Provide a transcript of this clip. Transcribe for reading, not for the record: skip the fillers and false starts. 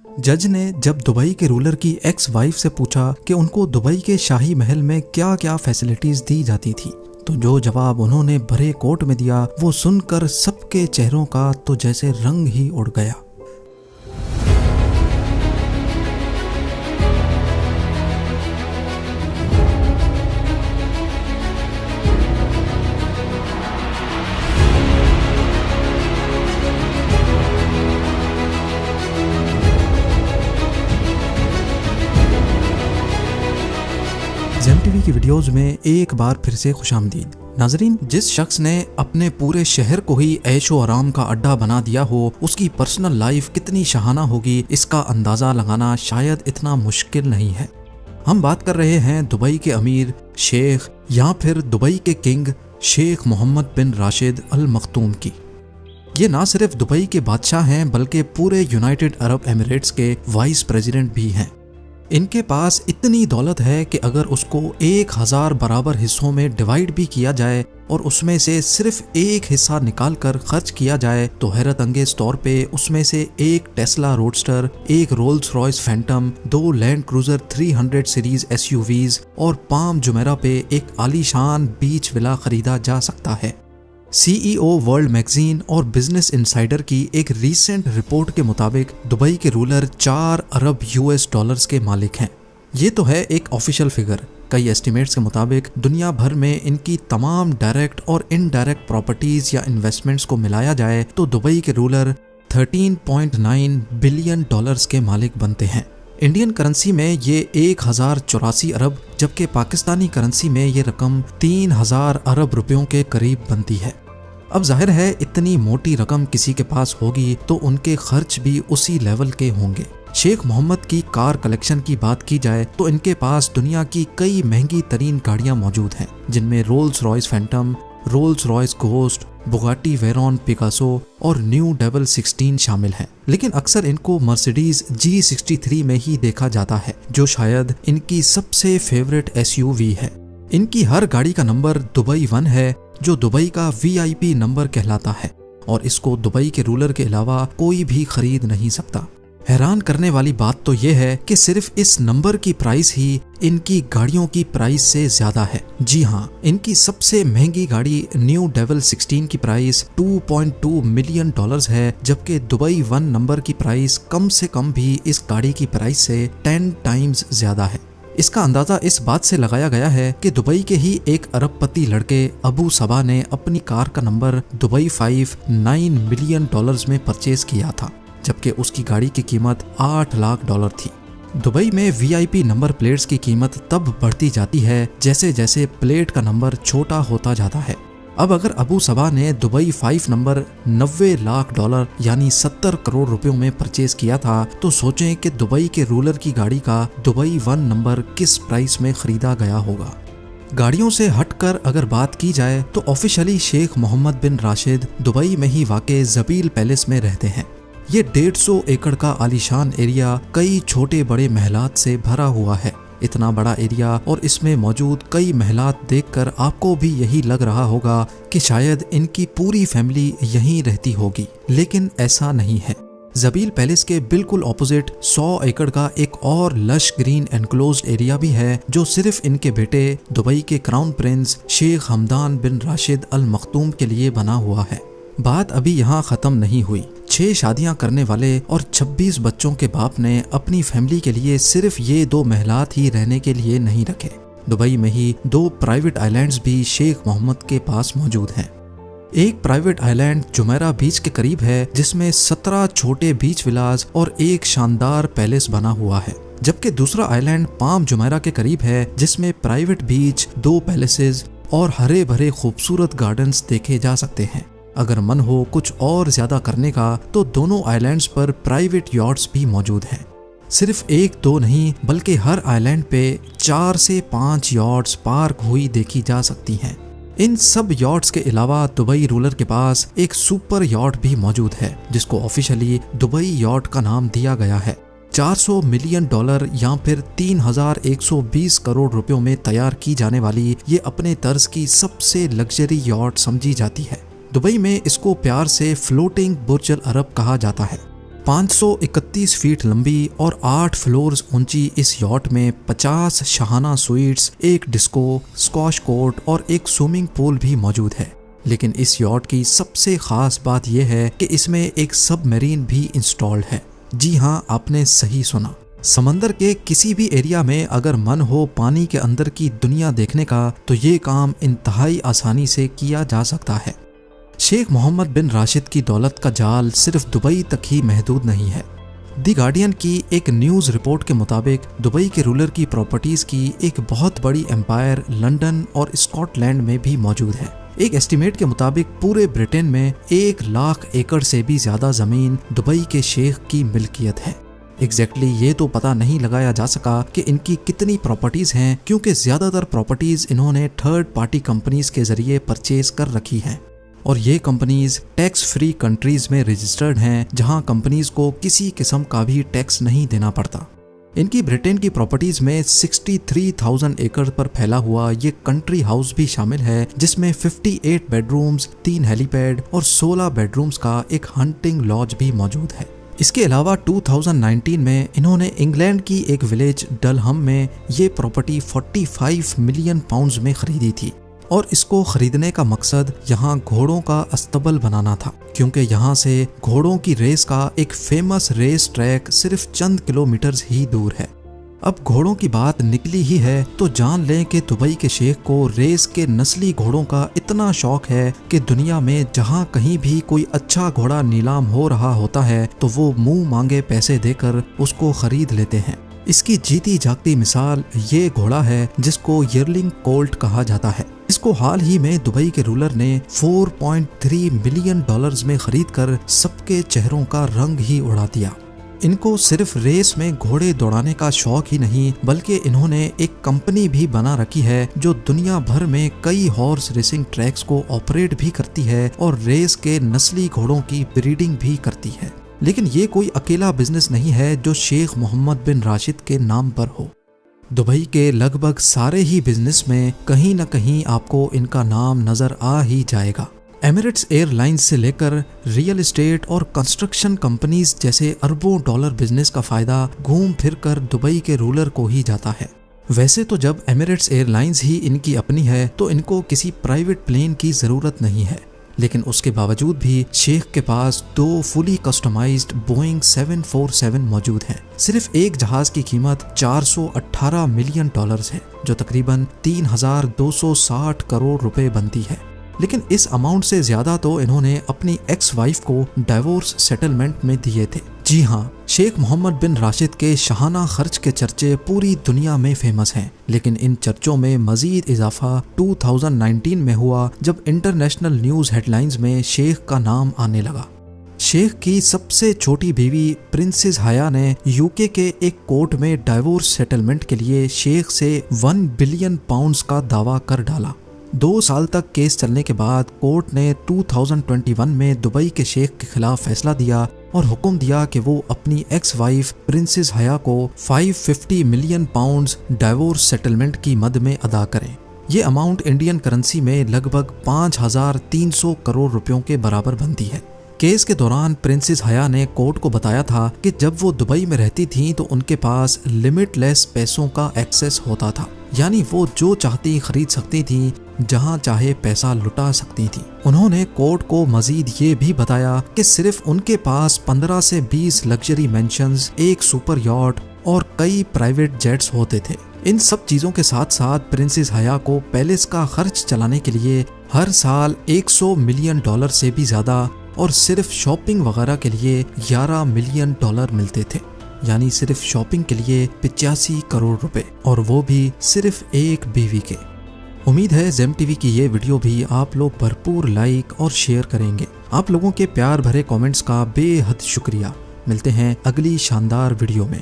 जज ने जब दुबई के रूलर की एक्स वाइफ से पूछा कि उनको दुबई के शाही महल में क्या क्या फैसिलिटीज दी जाती थी, तो जो जवाब उन्होंने भरे कोर्ट में दिया वो सुनकर सबके चेहरों का तो जैसे रंग ही उड़ गया। ज़ेम टीवी की वीडियोस में एक बार फिर से खुशामदीद। नाजरीन, जिस शख्स ने अपने पूरे शहर को ही ऐशो आराम का अड्डा बना दिया हो, उसकी पर्सनल लाइफ कितनी शाहाना होगी इसका अंदाज़ा लगाना शायद इतना मुश्किल नहीं है। हम बात कर रहे हैं दुबई के अमीर, शेख या फिर दुबई के किंग शेख मोहम्मद बिन राशिद अल मखतूम की। ये ना सिर्फ दुबई के बादशाह हैं बल्कि पूरे यूनाइटेड अरब एमिरेट्स के वाइस प्रेसिडेंट भी हैं। इनके पास इतनी दौलत है कि अगर उसको 1000 बराबर हिस्सों में डिवाइड भी किया जाए और उसमें से सिर्फ एक हिस्सा निकाल कर खर्च किया जाए तो हैरत अंगेज तौर पे उसमें से एक टेस्ला रोडस्टर, एक Rolls Royce Phantom, 2 land cruiser 300 series SUVs और पाम जुमेरा पे एक आलीशान बीच विला खरीदा जा सकता है। CEO वर्ल्ड मैगजीन और बिजनेस इनसाइडर की एक रीसेंट रिपोर्ट के मुताबिक दुबई के रूलर 4 अरब US के मालिक हैं। ये तो है एक ऑफिशियल फिगर। कई एस्टिमेट्स के मुताबिक दुनिया भर में इनकी तमाम डायरेक्ट और इनडायरेक्ट प्रॉपर्टीज या इन्वेस्टमेंट्स को मिलाया जाए तो दुबई के रूलर 13.9 बिलियन डॉलर्स के मालिक बनते हैं। इंडियन करेंसी में ये 1084 अरब जबकि पाकिस्तानी करेंसी में ये रकम 3000 अरब रुपयों के करीब बनती है। अब जाहिर है इतनी मोटी रकम किसी के पास होगी तो उनके खर्च भी उसी लेवल के होंगे। शेख मोहम्मद की कार कलेक्शन की बात की जाए तो इनके पास दुनिया की कई महंगी तरीन गाड़ियां मौजूद हैं, जिनमें Rolls Royce Phantom, Rolls Royce ghost, Bugatti Veyron Picasso और न्यू डेवल 16 शामिल हैं। लेकिन अक्सर इनको मर्सिडीज G63 में ही देखा जाता है, जो शायद इनकी सबसे फेवरेट SUV है। इनकी हर गाड़ी का नंबर दुबई 1 है, जो दुबई का VIP नंबर कहलाता है और इसको दुबई के रूलर के अलावा कोई भी खरीद नहीं सकता। हैरान करने वाली बात तो यह है कि सिर्फ इस नंबर की प्राइस ही इनकी गाड़ियों की प्राइस से ज्यादा है। जी हाँ, इनकी सबसे महंगी गाड़ी न्यू डेवल 16 की प्राइस $2.2 मिलियन है, जबकि दुबई 1 नंबर की प्राइस कम से कम भी इस गाड़ी की प्राइस से 10 टाइम्स ज्यादा है। इसका अंदाजा इस बात से लगाया गया है कि दुबई के ही एक अरबपति लड़के अबू सबा ने अपनी कार का नंबर दुबई 5 $9 मिलियन में परचेज किया था, जबकि उसकी गाड़ी की कीमत $8 लाख थी। दुबई में VIP नंबर प्लेट्स की कीमत तब बढ़ती जाती है जैसे जैसे प्लेट का नंबर छोटा होता जाता है। अब अगर अबू सबा ने दुबई 5 नंबर $90 लाख यानी 70 करोड़ रुपयों में परचेज किया था, तो सोचें कि दुबई के रूलर की गाड़ी का दुबई 1 नंबर किस प्राइस में खरीदा गया होगा। गाड़ियों से हटकर अगर बात की जाए तो ऑफिशियली शेख मोहम्मद बिन राशिद दुबई में ही वाक़े ज़बील पैलेस में रहते हैं। ये 150 एकड़ का आलीशान एरिया कई छोटे बड़े महलात से भरा हुआ है। इतना बड़ा एरिया और इसमें मौजूद कई महलात देखकर आपको भी यही लग रहा होगा कि शायद इनकी पूरी फैमिली यहीं रहती होगी, लेकिन ऐसा नहीं है। ज़बील पैलेस के बिल्कुल ऑपोजिट 100 एकड़ का एक और लश ग्रीन एनक्लोज्ड एरिया भी है, जो सिर्फ इनके बेटे दुबई के क्राउन प्रिंस शेख हमदान बिन राशिद अल मखतूम के लिए बना हुआ है। बात अभी यहाँ खत्म नहीं हुई। 6 शादियां करने वाले और 26 बच्चों के बाप ने अपनी फैमिली के लिए सिर्फ ये 2 महलात ही रहने के लिए नहीं रखे। दुबई में ही 2 प्राइवेट आइलैंड्स भी शेख मोहम्मद के पास मौजूद हैं। एक प्राइवेट आइलैंड जुमेरा बीच के करीब है, जिसमें 17 छोटे बीच विलास और एक शानदार पैलेस बना हुआ है, जबकि दूसरा आइलैंड पाम जुमेरा के करीब है, जिसमें प्राइवेट बीच, 2 पैलेसेस और हरे भरे खूबसूरत गार्डन्स देखे जा सकते हैं। अगर मन हो कुछ और ज्यादा करने का तो दोनों आइलैंड्स पर प्राइवेट यॉट्स भी मौजूद हैं। सिर्फ 1-2 नहीं बल्कि हर आइलैंड पे 4 से 5 यॉट्स पार्क हुई देखी जा सकती हैं। इन सब यॉट्स के अलावा दुबई रूलर के पास एक सुपर यॉट भी मौजूद है, जिसको ऑफिशियली दुबई यॉट का नाम दिया गया है। $400 मिलियन या फिर 3120 करोड़ रुपयों में तैयार की जाने वाली ये अपने तर्ज की सबसे लग्जरी यॉट समझी जाती है। दुबई में इसको प्यार से फ्लोटिंग बुर्ज अल अरब कहा जाता है। 531 फीट लंबी और 8 फ्लोर्स ऊंची इस यॉट में 50 शाहाना स्वीट्स, एक डिस्को, स्क्वाश कोर्ट और एक स्विमिंग पूल भी मौजूद है। लेकिन इस यॉट की सबसे खास बात यह है कि इसमें एक सबमरीन भी इंस्टॉल्ड है। जी हाँ, आपने सही सुना। समंदर के किसी भी एरिया में अगर मन हो पानी के अंदर की दुनिया देखने का तो ये काम इंतहाई आसानी से किया जा सकता है। शेख मोहम्मद बिन राशिद की दौलत का जाल सिर्फ दुबई तक ही महदूद नहीं है। द गार्डियन की एक न्यूज़ रिपोर्ट के मुताबिक दुबई के रूलर की प्रॉपर्टीज़ की एक बहुत बड़ी एम्पायर लंदन और स्कॉटलैंड में भी मौजूद है। एक एस्टीमेट के मुताबिक पूरे ब्रिटेन में 1 लाख एकड़ से भी ज़्यादा ज़मीन दुबई के शेख की मिल्कियत है। एग्जैक्टली ये तो पता नहीं लगाया जा सका कि इनकी कितनी प्रॉपर्टीज़ हैं, क्योंकि ज़्यादातर प्रॉपर्टीज़ इन्होंने थर्ड पार्टी कंपनीज के ज़रिए परचेज कर रखी हैं और ये कंपनीज टैक्स फ्री कंट्रीज़ में रजिस्टर्ड हैं, जहां कंपनीज को किसी किस्म का भी टैक्स नहीं देना पड़ता। इनकी ब्रिटेन की प्रॉपर्टीज में 63,000 एकड़ पर फैला हुआ ये कंट्री हाउस भी शामिल है, जिसमें 58 बेडरूम्स, 3 हेलीपैड और 16 बेडरूम्स का एक हंटिंग लॉज भी मौजूद है। इसके अलावा 2019 में इन्होंने इंग्लैंड की एक विलेज डलहम में ये प्रॉपर्टी 45 मिलियन पाउंड्स में खरीदी थी और इसको खरीदने का मकसद यहाँ घोड़ों का अस्तबल बनाना था, क्योंकि यहाँ से घोड़ों की रेस का एक फेमस रेस ट्रैक सिर्फ चंद किलोमीटर ही दूर है। अब घोड़ों की बात निकली ही है तो जान लें कि दुबई के शेख को रेस के नस्ली घोड़ों का इतना शौक है कि दुनिया में जहाँ कहीं भी कोई अच्छा घोड़ा नीलाम हो रहा होता है तो वो मुंह मांगे पैसे देकर उसको खरीद लेते हैं। इसकी जीती जागती मिसाल ये घोड़ा है जिसको यर्लिंग कोल्ट कहा जाता है। इसको हाल ही में दुबई के रूलर ने $4.3 मिलियन में खरीदकर सबके चेहरों का रंग ही उड़ा दिया। इनको सिर्फ रेस में घोड़े दौड़ाने का शौक ही नहीं, बल्कि इन्होंने एक कंपनी भी बना रखी है जो दुनिया भर में कई हॉर्स रेसिंग ट्रैक्स को ऑपरेट भी करती है और रेस के नस्ली घोड़ों की ब्रीडिंग भी करती है। लेकिन ये कोई अकेला बिजनेस नहीं है जो शेख मोहम्मद बिन राशिद के नाम पर हो। दुबई के लगभग सारे ही बिजनेस में कहीं न कहीं आपको इनका नाम नजर आ ही जाएगा। एमिरेट्स एयरलाइंस से लेकर रियल एस्टेट और कंस्ट्रक्शन कंपनीज जैसे अरबों डॉलर बिजनेस का फायदा घूम फिर कर दुबई के रूलर को ही जाता है। वैसे तो जब एमिरेट्स एयरलाइंस ही इनकी अपनी है तो इनको किसी प्राइवेट प्लेन की ज़रूरत नहीं है, लेकिन उसके बावजूद भी शेख के पास 2 फुली कस्टमाइज्ड बोइंग 747 मौजूद हैं। सिर्फ एक जहाज की कीमत $418 मिलियन है, जो तकरीबन 3,260 करोड़ रुपए बनती है। लेकिन इस अमाउंट से ज्यादा तो इन्होंने अपनी एक्स वाइफ को डाइवोर्स सेटलमेंट में दिए थे। जी हाँ, शेख मोहम्मद बिन राशिद के शाहाना खर्च के चर्चे पूरी दुनिया में फेमस हैं, लेकिन इन चर्चों में मजीद इजाफा 2019 में हुआ जब इंटरनेशनल न्यूज़ हेडलाइंस में शेख का नाम आने लगा। शेख की सबसे छोटी बीवी प्रिंसेस हया ने यूके के एक कोर्ट में डाइवोर्स सेटलमेंट के लिए शेख से 1 बिलियन पाउंड्स का दावा कर डाला। 2 साल तक केस चलने के बाद कोर्ट ने 2021 में दुबई के शेख के खिलाफ फैसला दिया और हुक्म दिया कि वो अपनी एक्स वाइफ प्रिंसेस हया को 550 मिलियन पाउंड्स डाइवोर्स सेटलमेंट की मद में अदा करें। ये अमाउंट इंडियन करेंसी में लगभग 5,300 करोड़ रुपयों के बराबर बनती है। केस के दौरान प्रिंसेस हया ने कोर्ट को बताया था कि जब वो दुबई में रहती थीं तो उनके पास लिमिटलेस पैसों का एक्सेस होता था, यानी वो जो चाहती खरीद सकती थी, जहां चाहे पैसा लुटा सकती थी। उन्होंने कोर्ट को मजीद ये भी बताया कि सिर्फ उनके पास 15 से 20 लग्जरी मेंशंस, एक सुपर यॉट और कई प्राइवेट जेट्स होते थे। इन सब चीजों के साथ साथ प्रिंसेस हया को पैलेस का खर्च चलाने के लिए हर साल $100 मिलियन से भी ज्यादा और सिर्फ शॉपिंग वगैरह के लिए $11 मिलियन मिलते थे, यानी सिर्फ शॉपिंग के लिए 85 करोड़ रुपए, और वो भी सिर्फ एक बीवी के। उम्मीद है ज़ेम टीवी की ये वीडियो भी आप लोग भरपूर लाइक और शेयर करेंगे। आप लोगों के प्यार भरे कमेंट्स का बेहद शुक्रिया। मिलते हैं अगली शानदार वीडियो में।